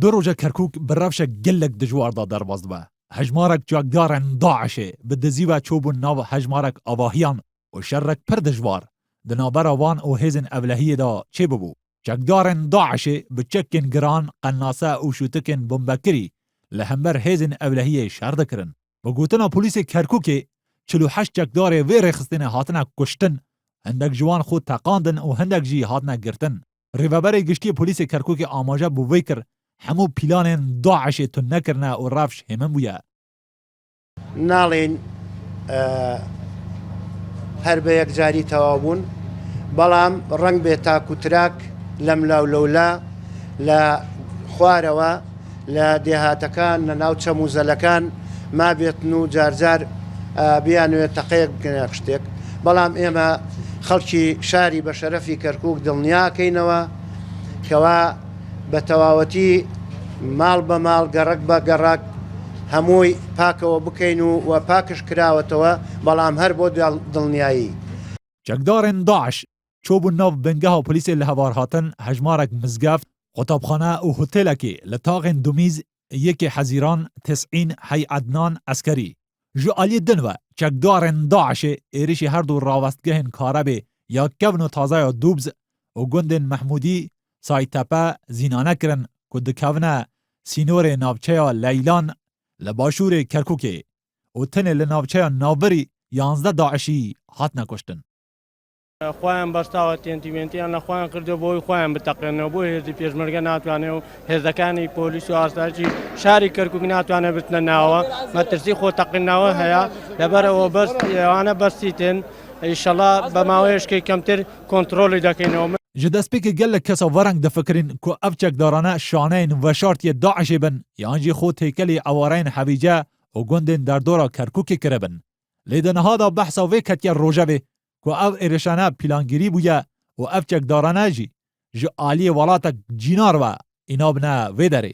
دو روژه کرکوک برافشه گلک دجوار دا درباز با. هجمارک جاگدارن داعشه بدزی و چوبون ناو هجمارک آواهیان و شرک پر دجوار. دنابر آوان او هزن اولهی دا چه ببو؟ جاگدارن داعشه بچکن گران قناسه او شوتکن بمبکری لهمبر هزن اولهی شرده کرن. و گوتنا پولیس کرکوک 48 جاگدار وی رخستن هاتنا کشتن. هندک جوان خود تقاندن و هندک جی هاتنا گرتن. ریوبر گشتی پولیس کرکوک آماجه بو ویکر همو پیلان داعش تو نکرنا و رافش همم بویا. نالین هر به یک جاری توابون بلام رنگ به تاکوتراک لملا و لولا لا خواروا لا دهاتکان ناوچه موزلکان ما بیتنو جارجار بیانو تقیق کنکشتک بلام ایما خلکی شاری بشرفی کرکوک دلنیا کینوا کوا بتواوتی مال بمال گرک با گرک هموی پاک و بکینو و پاکش کراوتوا بلام هر بود دلنیایی. جگدارن داعش چوب ناو بنگه و پلیس لهوار هاتن هجمارک مزگفت خطابخانه و هتلکی لطاقن دومیز یک حزیران 90 حی عدنان عسکری. جو آلی دنوه جگدارن داعش ایریشی هر دو راوستگهن کاربه یا کون و تازه یا دوبز و گندن محمودی سایتپه زینانه کرن که دکونه سینور ناوچه لیلان لباشور کرکوکه و تن لناوچه ناوبری 11 داعشی هات نکشتن. خوان بستاوتین تیمنتیان لخوان کرده بوی خوان بتقنه بوی هزی پیشمرگه ناتوانه و هزکانی پولیس و آسارچی شاری کرکوک ناتوانه بتنناوه مترسی خود تقناوه هیا لبره و بس یوانه بسیتن انشالله بماویش که کمتر کنترل دکنه. جدسپیک گل کسا ورنگ دفکرین که افچک دارانه شانین و شارتی داعش بن یانجی خود تیکلی اوارین حویجه و گندن در دورا کرکوکی کربن. لیدنها دا بحثا وی کتیا روژه بی که او ایرشانه پیلانگیری بویا و افچک دارانه جی آلی ولاتک جینار و اینا بنا وی داره.